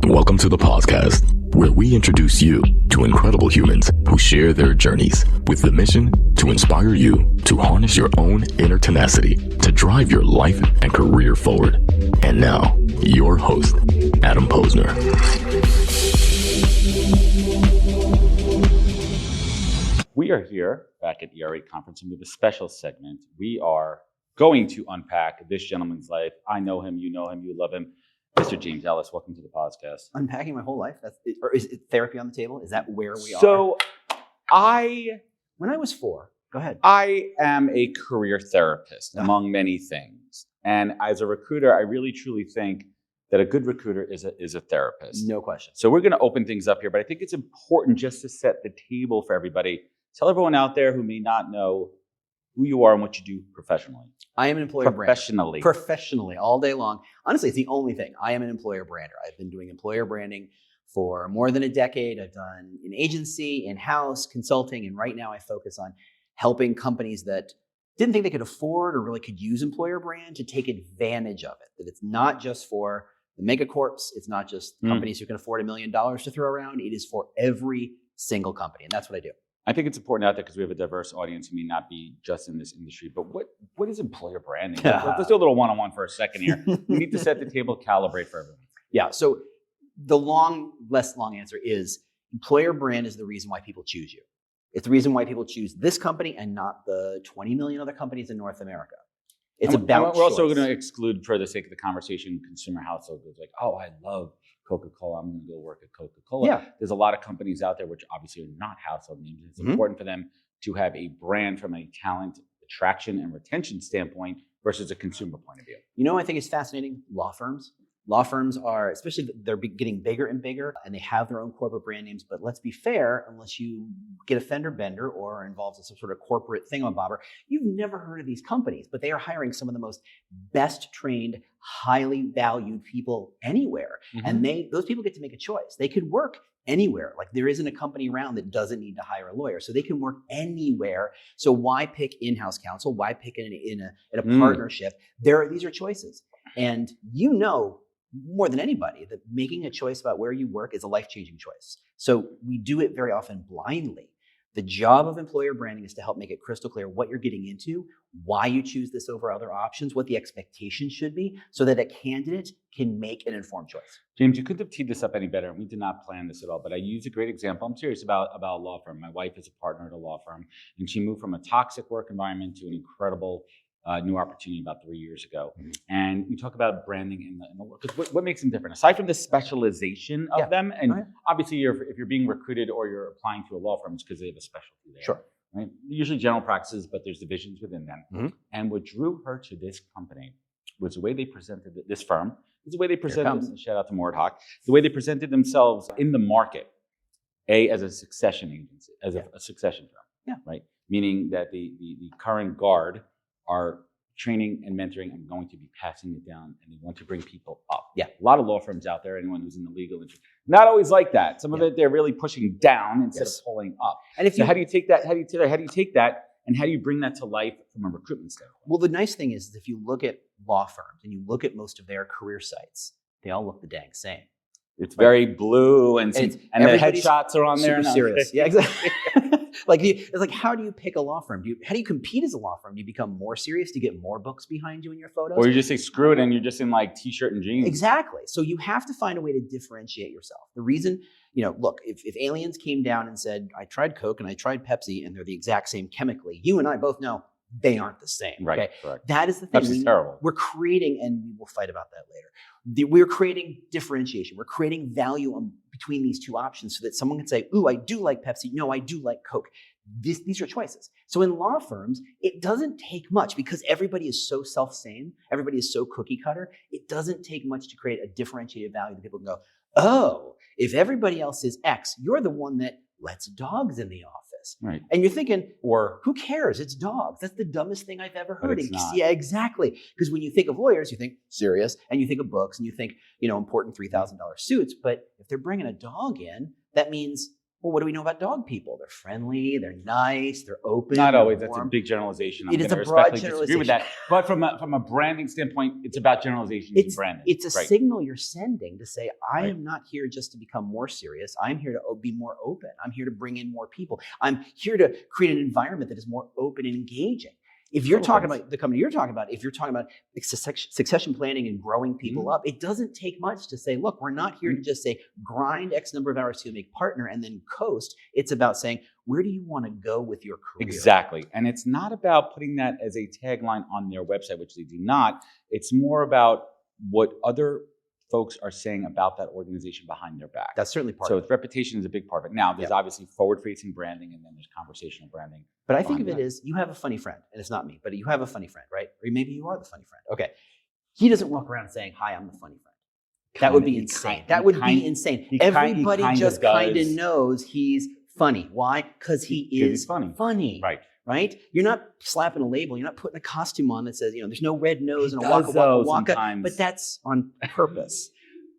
Welcome to the podcast, where we introduce you to incredible humans who share their journeys with the mission to inspire you to harness your own inner tenacity to drive your life and career forward. And now, your host, Adam Posner. We are here back at ERE conference, and we have a special segment. We are going to unpack this gentleman's life. I know him, you love him. Mr. James Ellis, welcome to the podcast. Unpacking my whole life? Or is it therapy on the table? Is that where we are? So, when I was 4, go ahead. I am a career therapist, among many things. And as a recruiter, I really truly think that a good recruiter is a therapist. No question. So we're going to open things up here, but I think it's important just to set the table for everybody. Tell everyone out there who may not know who you are and what you do professionally. I am an employer Professionally. brander. Professionally, all day long. Honestly, it's the only thing. I am an employer brander. I've been doing employer branding for more than a decade. I've done an agency, in-house, consulting, and right now I focus on helping companies that didn't think they could afford or really could use employer brand to take advantage of it. That it's not just for the megacorps. It's not just companies who can afford $1 million to throw around. It is for every single company, and that's what I do. I think it's important out there because we have a diverse audience who may not be just in this industry. But what is employer branding? Let's do a little one-on-one for a second here. We need to set the table, calibrate for everyone. Yeah. So the less long answer is employer brand is the reason why people choose you. It's the reason why people choose this company and not the 20 million other companies in North America. It's about We're also choice. going to exclude, for the sake of the conversation, consumer households. It's like, oh, I love Coca-Cola. I'm going to go work at Coca-Cola. Yeah. There's a lot of companies out there which obviously are not household names. It's important for them to have a brand from a talent attraction and retention standpoint versus a consumer point of view. You know, I think it's fascinating. Law firms. Law firms are, especially, they're getting bigger and bigger, and they have their own corporate brand names. But let's be fair, unless you get a fender bender or are involved in some sort of corporate thingamabobber, you've never heard of these companies. But they are hiring some of the most best trained, highly valued people anywhere. And those people get to make a choice. They could work anywhere. Like, there isn't a company around that doesn't need to hire a lawyer. So they can work anywhere. So why pick in-house counsel? Why pick in a partnership? These are choices. And you know more than anybody that making a choice about where you work is a life-changing choice. So we do it very often blindly. The job of employer branding is to help make it crystal clear what you're getting into, why you choose this over other options, what the expectation should be, so that a candidate can make an informed choice. James, you couldn't have teed this up any better, and we did not plan this at all, but I use a great example. I'm serious about a law firm. My wife is a partner at a law firm, and she moved from a toxic work environment to an incredible new opportunity about 3 years ago. And you talk about branding in the because what makes them different? Aside from the specialization of them, and obviously if you're being recruited or you're applying to a law firm, it's because they have a specialty there. Sure. Right? Usually general practices, but there's divisions within them. And what drew her to this company was the way they presented this firm, is the way they presented, shout out to Mordhawk, the way they presented themselves in the market, as a succession agency, as a succession firm, right? Meaning that the current guard are training and mentoring and going to be passing it down, and they want to bring people up. Yeah, a lot of law firms out there, anyone who's in the legal industry, not always like that. Some of it, they're really pushing down instead of pulling up. And if how do you take that? How do you take that? And how do you bring that to life from a recruitment standpoint? Well, the nice thing is if you look at law firms and you look at most of their career sites, they all look the dang same. It's very blue, and the headshots are on there. Super serious. Yeah, exactly. It's like, how do you pick a law firm? How do you compete as a law firm? Do you become more serious? Do you get more books behind you in your photos? Or you just say, screw it, and you're just in like t-shirt and jeans. Exactly. So you have to find a way to differentiate yourself. The reason, look, if aliens came down and said, I tried Coke and I tried Pepsi, and they're the exact same chemically, you and I both know they aren't the same. Right. Okay? Correct. That is the thing. That's terrible. We're creating, and we will fight about that later. We're creating differentiation. We're creating value between these two options so that someone can say, ooh, I do like Pepsi. No, I do like Coke. These are choices. So in law firms, it doesn't take much because everybody is so self-same. Everybody is so cookie cutter. It doesn't take much to create a differentiated value that people can go, oh, if everybody else is X, you're the one that lets dogs in the office. Right. And you're thinking, or who cares? It's dogs. That's the dumbest thing I've ever heard. It's not. Yeah, exactly. Because when you think of lawyers, you think serious, and you think of books, and you think, important $3,000 suits. But if they're bringing a dog in, that means Well, what do we know about dog people? They're friendly, they're nice, they're open. Not they're always. That's a warm. big generalization. It I'm is going a to broad respectfully disagree with that. But from a branding standpoint, it's about generalizations and branding. It's a right. signal you're sending to say, I Right. am not here just to become more serious. I'm here to be more open. I'm here to bring in more people. I'm here to create an environment that is more open and engaging. If you're talking about the company you're talking about, if you're talking about succession planning and growing people up, it doesn't take much to say, look, we're not here to just say grind X number of hours to make partner and then coast. It's about saying, where do you want to go with your career? Exactly. And it's not about putting that as a tagline on their website, which they do not. It's more about what other folks are saying about that organization behind their back. That's certainly part of it. of it. So reputation is a big part of it. Now, there's obviously forward-facing branding, and then there's conversational branding. But I think of it as, you have a funny friend, and it's not me, but you have a funny friend, right? Or maybe you are the funny friend. Okay. He doesn't walk around saying, hi, I'm the funny friend. That would be insane. That would be insane. Everybody just kind of knows he's funny. Why? Because he is funny. Right? You're not slapping a label. You're not putting a costume on that says, there's no red nose and a waka. But that's on purpose.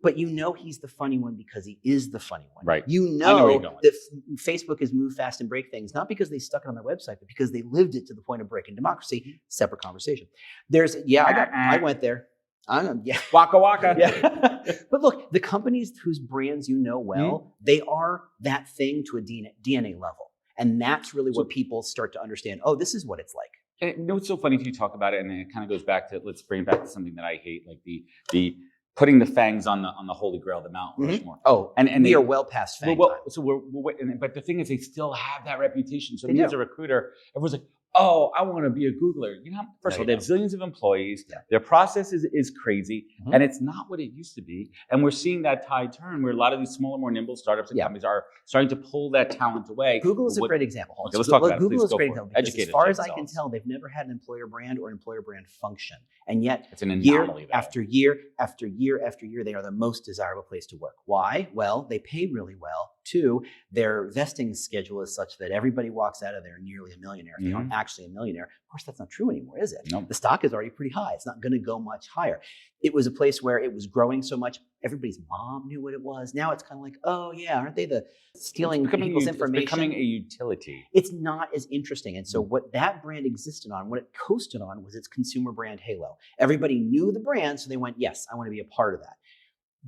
But you know he's the funny one because he is the funny one. Right. You know that Facebook has moved fast and break things, not because they stuck it on their website, but because they lived it to the point of breaking democracy. Separate conversation. I went there. Waka waka. Yeah. But look, the companies whose brands you know well, they are that thing to a DNA level. And that's really where people start to understand, oh, this is what it's like. And you know what's so funny to you talk about it, and it kind of goes back to, let's bring it back to something that I hate, like the putting the fangs on the holy grail, the Mount Rushmore. Oh, and we are well past fang time. So but the thing is, they still have that reputation. So me as a recruiter, everyone's like, oh, I want to be a Googler. First of all, they have zillions of employees. Yeah. Their process is crazy, and it's not what it used to be. And we're seeing that tide turn where a lot of these smaller, more nimble startups and companies are starting to pull that talent away. Google is a great example. Okay, let's talk about Google it. is a great example. As far as I can tell, they've never had an employer brand or employer brand function. And yet, it's an anomaly, year after year after year after year, they are the most desirable place to work. Why? Well, they pay really well. Two, their vesting schedule is such that everybody walks out of there nearly a millionaire if they aren't actually a millionaire. Of course, that's not true anymore, is it? Nope. The stock is already pretty high. It's not going to go much higher. It was a place where it was growing so much, everybody's mom knew what it was. Now it's kind of like, oh yeah, aren't they the stealing people's information? It's becoming a utility. It's not as interesting. And so what that brand existed on, what it coasted on, was its consumer brand halo. Everybody knew the brand, so they went, yes, I want to be a part of that.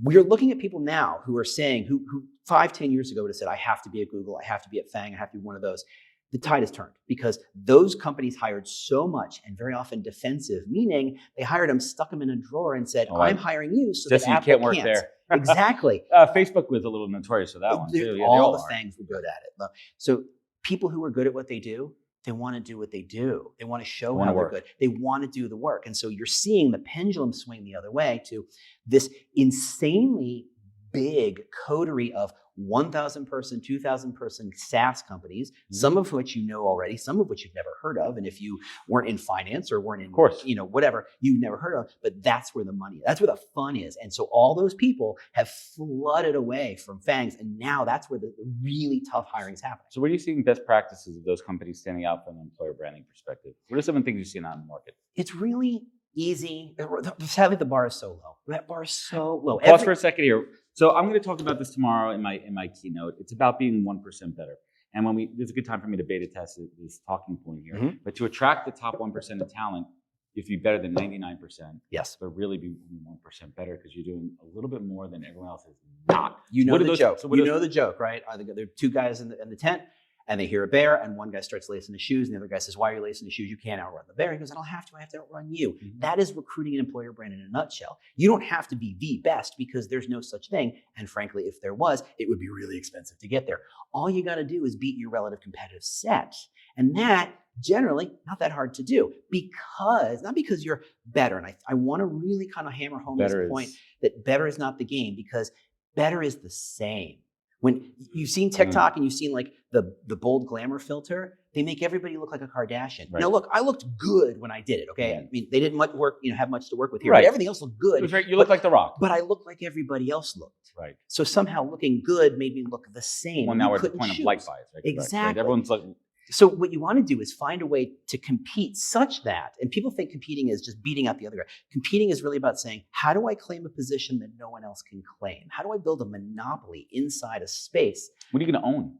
We're looking at people now who are saying, who 5-10 years ago would have said, I have to be at Google, I have to be at Fang, I have to be one of those. The tide has turned because those companies hired so much and very often defensive, meaning they hired them, stuck them in a drawer and said, I'm hiring you so that Apple can't work there. Exactly. Facebook was a little notorious for that one too. All the Fangs were good at it. So people who are good at what they do, they want to do what they do. They want to show how they're good. They want to do the work. And so you're seeing the pendulum swing the other way to this insanely big coterie of 1,000 person, 2,000 person SaaS companies, some of which you know already, some of which you've never heard of. And if you weren't in finance or weren't in, whatever, you've never heard of, but that's where the money is. That's where the fun is. And so all those people have flooded away from Fangs. And now that's where the really tough hiring is happening. So where are you seeing best practices of those companies standing out from an employer branding perspective? What are some of the things you've seen out in the market? It's really easy. Sadly, the bar is so low. That bar is so low. Pause for a second here. So I'm going to talk about this tomorrow in my keynote. It's about being 1% better. And there's a good time for me to beta test this talking point here. But to attract the top 1% of talent, you have to be better than 99%. Yes. But really be 1% better because you're doing a little bit more than everyone else is not. You know the joke. You know the joke, right? There are two guys in the tent. And they hear a bear, and one guy starts lacing his shoes, and the other guy says, why are you lacing the shoes? You can't outrun the bear. He goes, I have to outrun you. That is recruiting an employer brand in a nutshell. You don't have to be the best because there's no such thing. And frankly, if there was, it would be really expensive to get there. All you got to do is beat your relative competitive set. And that generally not that hard to do not because you're better. And I want to really kind of hammer home this point that better is not the game because better is the same. When you've seen TikTok and you've seen like the bold glamour filter, they make everybody look like a Kardashian. Right. Now look, I looked good when I did it. Okay, I mean they didn't have much to work with here. Right. But everything else looked good. You look like The Rock, but I looked like everybody else looked. Right. So somehow looking good made me look the same. Well, now we're at the point of like bias. Right? Exactly. Right. Everyone's like. So what you want to do is find a way to compete such that, and people think competing is just beating out the other guy. Competing is really about saying, how do I claim a position that no one else can claim? How do I build a monopoly inside a space? What are you going to own?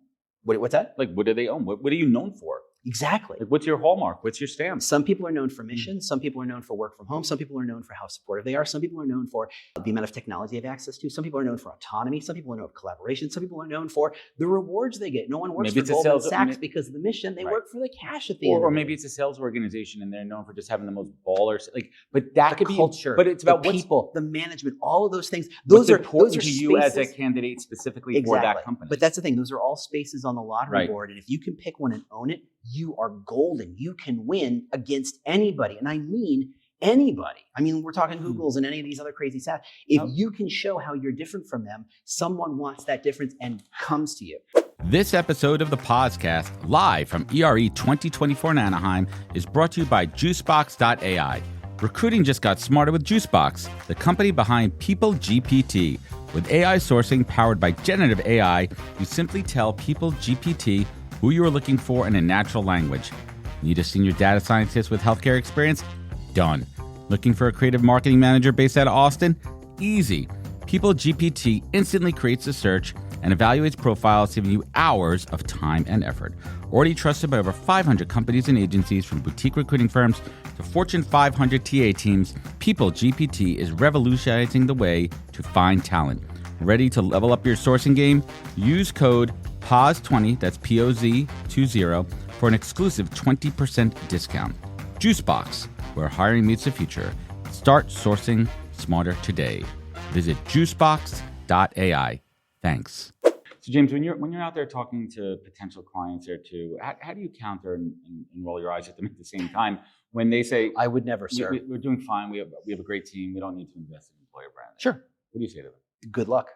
What's that? Like, what do they own? What are you known for? Exactly. Like, what's your hallmark? What's your stamp? Some people are known for mission. Some people are known for work from home. Some people are known for how supportive they are. Some people are known for the amount of technology they have access to. Some people are known for autonomy. Some people are known for collaboration. Some people are known for the rewards they get. No one works for Goldman Sachs because of the mission. They work for the cash at the end. Or maybe it's a sales organization and they're known for just having the most ballers. Like, but that could culture, be. But it's about the people, the management, all of those things. Those are important to you as a candidate specifically for that company. But that's the thing; those are all spaces on the lottery board, and if you can pick one and own it, you are golden. You can win against anybody, and I mean anybody. I mean, we're talking Googles and any of these other crazy stats. If you can show how you're different from them, someone wants that difference and comes to you. This episode of the podcast, live from ERE 2024 in Anaheim, is brought to you by Juicebox.ai. Recruiting just got smarter with Juicebox, the company behind People GPT. With AI sourcing powered by generative AI, you simply tell People GPT who you are looking for in a natural language. Need a senior data scientist with healthcare experience? Done. Looking for a creative marketing manager based out of Austin? Easy. People GPT instantly creates the search and evaluates profiles, saving you hours of time and effort. Already trusted by over 500 companies and agencies, from boutique recruiting firms to Fortune 500 TA teams, People GPT is revolutionizing the way to find talent. Ready to level up your sourcing game? Use code POZ20, that's POZ20, for an exclusive 20% discount. Juicebox, where hiring meets the future. Start sourcing smarter today. Visit juicebox.ai. Thanks. So James, when you're out there talking to potential clients or how do you counter and roll your eyes at them at the same time when they say, I would never, sir. We're doing fine. We have a great team. We don't need to invest in employer brand. Sure. What do you say to them? Good luck.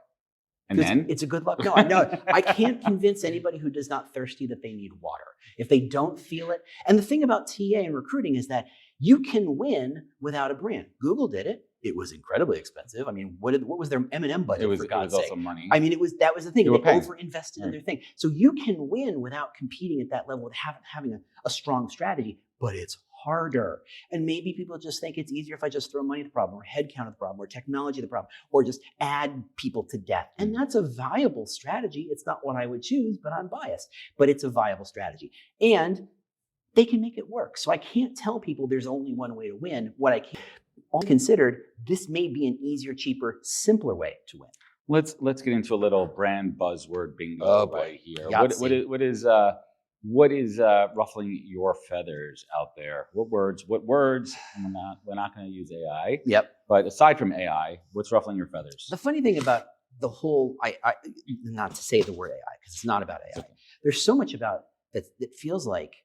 And then it's a good luck. No, I can't convince anybody who does not thirsty that they need water. If they don't feel it. And the thing about TA and recruiting is that you can win without a brand. Google did it. It was incredibly expensive. I mean, what was their M&M budget, for God's sake? It was also money. I mean, that was the thing. They over-invested in their thing. So you can win without competing at that level, without having a strong strategy, but it's harder. And maybe people just think it's easier if I just throw money at the problem, or headcount at the problem, or technology at the problem, or just add people to death. And that's a viable strategy. It's not what I would choose, but I'm biased. But it's a viable strategy. And they can make it work. So I can't tell people there's only one way to win. What I can all considered, this may be an easier, cheaper, simpler way to win. Let's get into a little brand buzzword bingo right here. What is ruffling your feathers out there? What words? We're not going to use AI. Yep. But aside from AI, what's ruffling your feathers? The funny thing about the whole, not to say the word AI because it's not about AI. Okay. There's so much about that feels like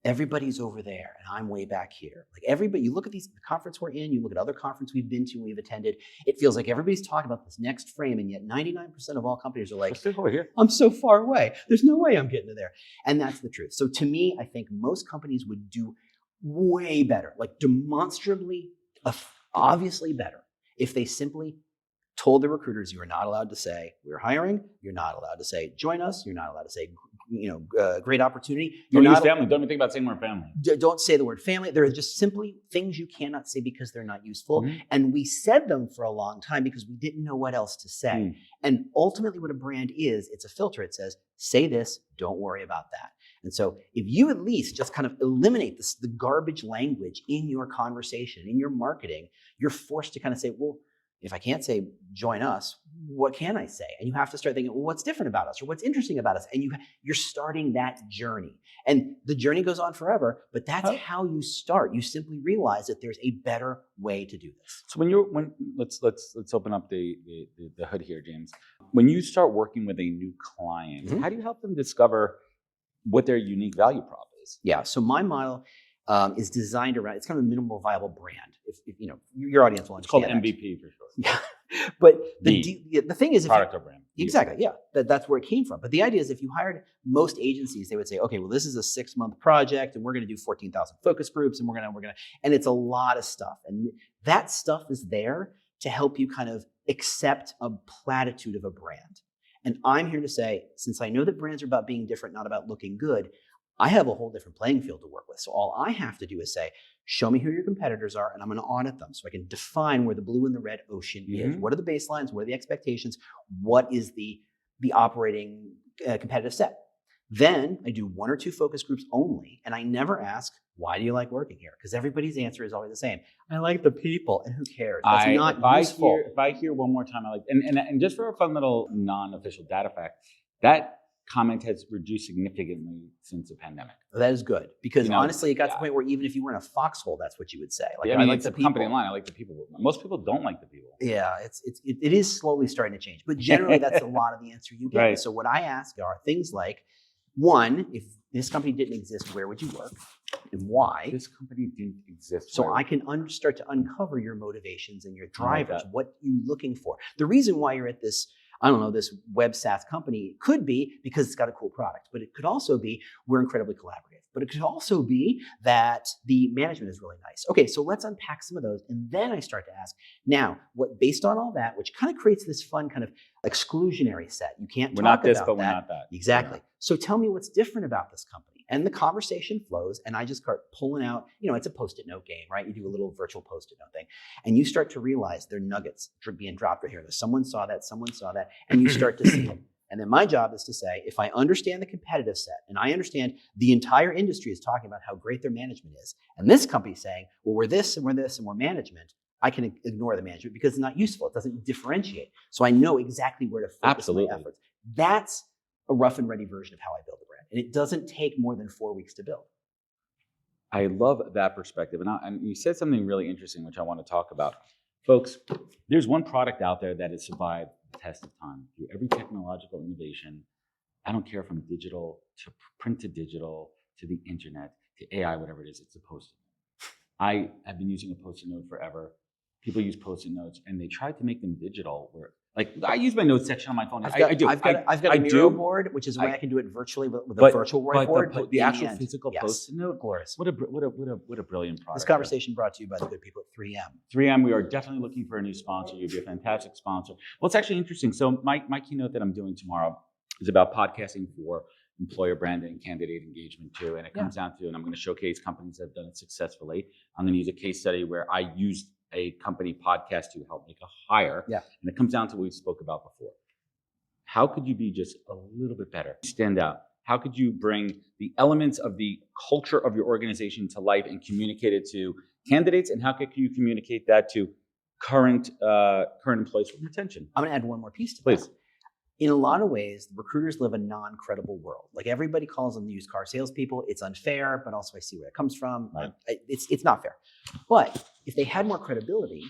everybody's over there and I'm way back here. Like everybody, you look at the conference we're in, you look at other conference we've been to, we've attended, it feels like everybody's talking about this next frame, and yet 99% of all companies are like, I'm so far away. There's no way I'm getting to there. And that's the truth. So to me, I think most companies would do way better, like demonstrably, obviously better, if they simply told the recruiters, you are not allowed to say, we're hiring. You're not allowed to say, join us. You're not allowed to say, great opportunity. Don't use family. Don't even think about saying we're family. Don't say the word family. There are just simply things you cannot say because they're not useful. Mm-hmm. And we said them for a long time because we didn't know what else to say. Mm. And ultimately what a brand is, it's a filter. It says, say this, don't worry about that. And so if you at least just kind of eliminate the garbage language in your conversation, in your marketing, you're forced to kind of say, well, if I can't say join us, what can I say? And you have to start thinking, well, what's different about us or what's interesting about us? And you're starting that journey. And the journey goes on forever, but that's how you start. You simply realize that there's a better way to do this. So let's open up the hood here, James. When you start working with a new client, mm-hmm. how do you help them discover what their unique value prop is? Yeah. So my model is designed around, it's kind of a minimal viable brand. If your audience will understand. It's called MVP for sure. Yeah. But the thing is, product or brand. Exactly. Yeah. That's where it came from. But the idea is if you hired most agencies, they would say, okay, well, this is a 6-month project and we're going to do 14,000 focus groups and we're going to, and it's a lot of stuff. And that stuff is there to help you kind of accept a platitude of a brand. And I'm here to say, since I know that brands are about being different, not about looking good, I have a whole different playing field to work with. So all I have to do is say, show me who your competitors are, and I'm going to audit them so I can define where the blue and the red ocean is. What are the baselines? What are the expectations? What is the operating competitive set? Then I do 1 or 2 focus groups only, and I never ask, why do you like working here? Because everybody's answer is always the same. I like the people, and who cares? That's not useful. If I hear one more time, I like, and just for a fun little non-official data fact, that comment has reduced significantly since the pandemic. That is good, because honestly, it got to the point where even if you were in a foxhole, that's what you would say. Like, I mean, it's a company line. I like the people. Most people don't like the people. Yeah, it is slowly starting to change, but generally that's a lot of the answer you get. Right. So what I ask are things like, 1, if this company didn't exist, where would you work and why? This company didn't exist. So I can start to uncover your motivations and your drivers, what you're looking for. The reason why you're at this, I don't know, this web SaaS company could be because it's got a cool product, but it could also be we're incredibly collaborative. But it could also be that the management is really nice. Okay, so let's unpack some of those. And then I start to ask, now, what based on all that, which kind of creates this fun kind of exclusionary set. You can't talk about that. We're not this, but we're not that. Exactly. Yeah. So tell me what's different about this company. And the conversation flows, and I just start pulling out, it's a Post-it note game, right? You do a little virtual Post-it note thing, and you start to realize there are nuggets being dropped right here. Someone saw that, and you start to see them. And then my job is to say, if I understand the competitive set, and I understand the entire industry is talking about how great their management is, and this company is saying, well, we're this, and we're this, and we're management, I can ignore the management because it's not useful. It doesn't differentiate. So I know exactly where to focus my efforts. That's a rough and ready version of how I build a brand. And it doesn't take more than 4 weeks to build. I love that perspective. And you said something really interesting, which I want to talk about. Folks, there's one product out there that has survived the test of time through every technological innovation. I don't care, from digital to print to digital to the internet to AI, whatever it is, it's a Post-it note. I have been using a Post-it note forever. People use Post-it notes, and they tried to make them digital. Where, like, I use my notes section on my phone. I've got a Miro board, which is a way I can do it virtually with a virtual whiteboard. But the actual physical Post-it note, glorious. What a brilliant product. This conversation brought to you by the good people at 3M. 3M, we are definitely looking for a new sponsor. You'd be a fantastic sponsor. Well, it's actually interesting. So my keynote that I'm doing tomorrow is about podcasting for employer branding, candidate engagement too. And it comes down to, and I'm going to showcase companies that have done it successfully. I'm going to use a case study where I used a company podcast to help make a hire. Yeah. And it comes down to what we spoke about before. How could you be just a little bit better? Stand out. How could you bring the elements of the culture of your organization to life and communicate it to candidates? And how could you communicate that to current employees for retention? I'm going to add one more piece to that. Please. In a lot of ways, recruiters live a non-credible world. Like, everybody calls them used car salespeople. It's unfair, but also I see where it comes from. Right. It's not fair. But if they had more credibility,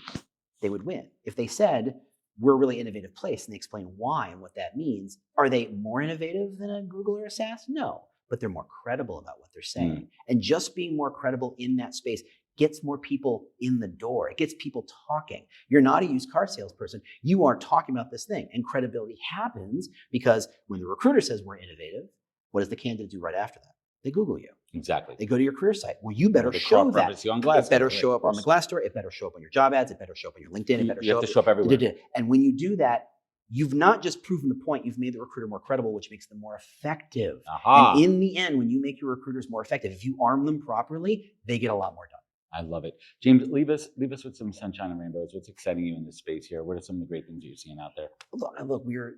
they would win. If they said, we're a really innovative place, and they explain why and what that means, are they more innovative than a Google or a SaaS? No, but they're more credible about what they're saying. And just being more credible in that space gets more people in the door. It gets people talking. You're not a used car salesperson. You are talking about this thing. And credibility happens because when the recruiter says we're innovative, what does the candidate do right after that? They Google you. Exactly. They go to your career site. Well, you better show that. It better show up on the Glassdoor. It better show up on your job ads. It better show up on your LinkedIn. It better show up everywhere. And when you do that, you've not just proven the point, you've made the recruiter more credible, which makes them more effective. And in the end, when you make your recruiters more effective, if you arm them properly, they get a lot more done. I love it. James, leave us with some sunshine and rainbows. What's exciting you in this space here? What are some of the great things you're seeing out there? Look, we're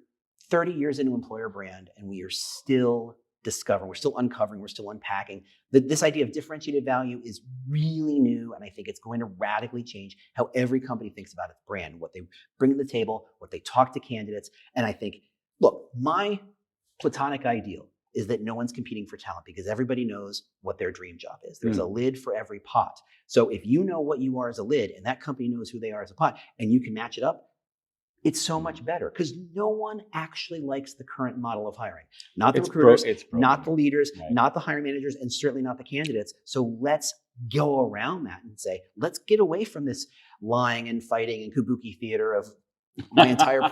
30 years into employer brand, and we are still discovering, we're still uncovering, we're still unpacking. This idea of differentiated value is really new, and I think it's going to radically change how every company thinks about its brand, what they bring to the table, what they talk to candidates. And I think, look, my platonic ideal is that no one's competing for talent because everybody knows what their dream job is. There's a lid for every pot. So if you know what you are as a lid and that company knows who they are as a pot and you can match it up, it's so much better because no one actually likes the current model of hiring. Not the recruiters, not the leaders, not the hiring managers, and certainly not the candidates. So let's go around that and say, let's get away from this lying and fighting and kabuki theater of my entire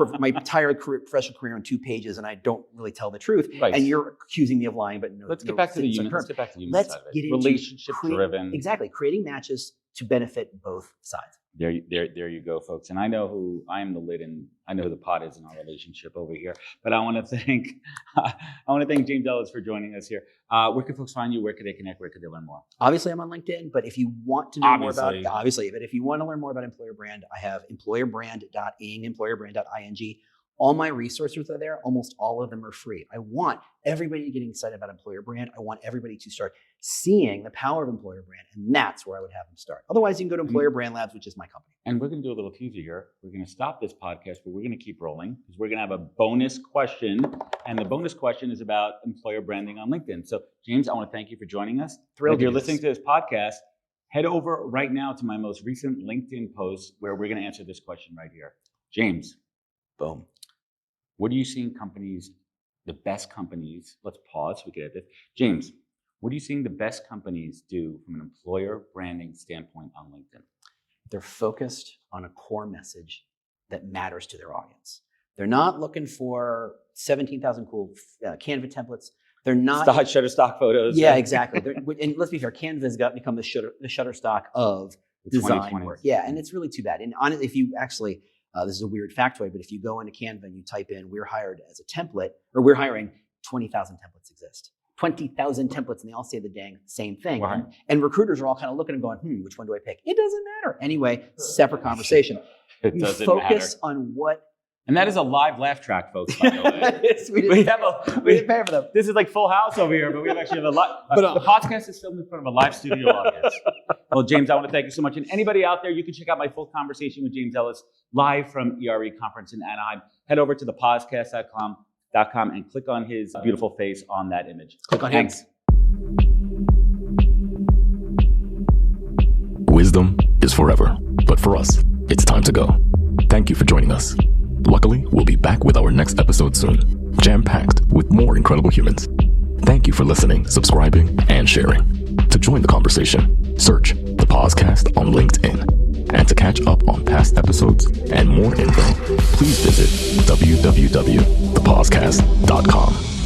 professional career on 2 pages, and I don't really tell the truth. Right. And you're accusing me of lying, but no. Let's get back to the human. Let's get back to the human Let's side of it. Get into relationship driven. Exactly, creating matches to benefit both sides. There you go, folks. And I know who I am the lid, and I know who the pot is in our relationship over here. But I want to thank James Ellis for joining us here. Where can folks find you? Where could they connect? Where could they learn more? Obviously, I'm on LinkedIn. But if you want to know more about, but if you want to learn more about employer brand, I have employerbrand.ing, employerbrand.ing. All my resources are there. Almost all of them are free. I want everybody getting excited about employer brand. I want everybody to start seeing the power of employer brand. And that's where I would have them start. Otherwise, you can go to Employer Brand Labs, which is my company. And we're going to do a little teaser here. We're going to stop this podcast, but we're going to keep rolling because we're going to have a bonus question. And the bonus question is about employer branding on LinkedIn. So, James, I want to thank you for joining us. Thrilled. If you're listening to this podcast, head over right now to my most recent LinkedIn post where we're going to answer this question right here. James, boom. What are you seeing companies, the best companies, let's pause so we can edit this. James, what are you seeing the best companies do from an employer branding standpoint on LinkedIn? They're focused on a core message that matters to their audience. They're not looking for 17,000 cool Canva templates. They're not Shutterstock photos. Yeah, exactly. And let's be fair, Canva has become the Shutterstock of design work. Yeah, and it's really too bad. And honestly, if you actually, this is a weird factoid, but if you go into Canva and you type in "we're hired as a template" or "we're hiring," 20,000 templates exist. 20,000 templates, and they all say the dang same thing. Wow. And recruiters are all kind of looking and going, which one do I pick? It doesn't matter. Anyway, separate conversation. It doesn't focus matter. on what. And that is a live laugh track, folks, by the way. we didn't pay for them. This is like Full House over here, but we actually have a live. The podcast is filmed in front of a live studio audience. Well, James, I want to thank you so much. And anybody out there, you can check out my full conversation with James Ellis live from ERE conference in Anaheim. Head over to thepodcast.com and click on his beautiful face on that image. Click on him. Wisdom is forever, but for us, it's time to go. Thank you for joining us. Luckily, we'll be back with our next episode soon, jam-packed with more incredible humans. Thank you for listening, subscribing, and sharing. To join the conversation, search the podcast on LinkedIn. And to catch up on past episodes and more info, please visit www.thepodcast.com.